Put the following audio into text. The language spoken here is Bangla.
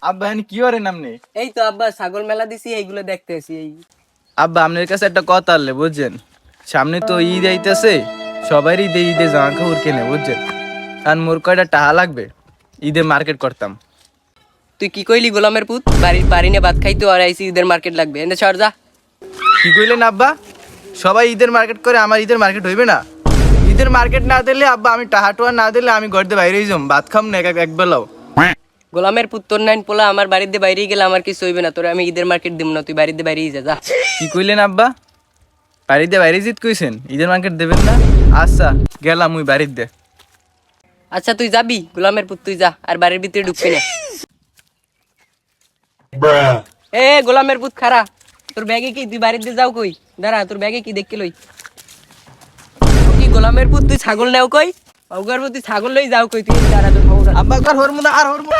আব্বা এখানে কি করেন আপনি? এই তো আব্বা ছাগল মেলা দিছি এইগুলো দেখতেছি। এই আব্বা আপনার কাছে একটা কথা আনলে বুঝছেন, সামনে তো ঈদ আইতেছে, সবাই ঈদে ঈদে জামা কাপড় কেনে বুঝছেন, আর মোর কয়টা টাকা লাগবে, ঈদে মার্কেট করতাম। তুই কি কইলি গোলামের পুত? বাড়ি নিয়ে ভাত খাইতে আর আইসি ঈদের মার্কেট লাগবে, এনে সর যা। কি কইলেন আব্বা? সবাই ঈদের মার্কেট করে, আমার ঈদের মার্কেট হইবে না? ঈদের মার্কেট না দিলে আব্বা, আমি টাহা টুয়া না দিলে আমি ঘর দিয়ে বাইরেই যাম, ভাত খাম না এক বেলাও। গোলামের পুত তোর নাইন পোলা আমার বাড়িতে বাইরে গেলে আমার কিছু হইবে না, তোর আমি ঈদের মার্কেট দিব না, তুই বাড়িতে বাইরেই যা যা। কি কইলেন আব্বা? বাড়িতে বাইরে জিত কইছেন, ঈদের মার্কেট দেবেন না? আচ্ছা গেলাম মুই বাড়িতে। আচ্ছা তুই যাবি গোলামের পুত, তুই যা, আর বাড়ির ভিতরে ঢুকবি না। এ গোলামের পুত খারা, তোর ব্যাগে কি? তুই বাড়িতে যাও কই? দাঁড়া, তোর ব্যাগে কি দেখকে লই? কি গোলামের পুত তুই ছাগল নেও কই? অগর তুই ছাগল লই যাও কই? তুই দাঁড়া, তোর খবর আছে। আব্বা আর হরমু না, আর হরমু।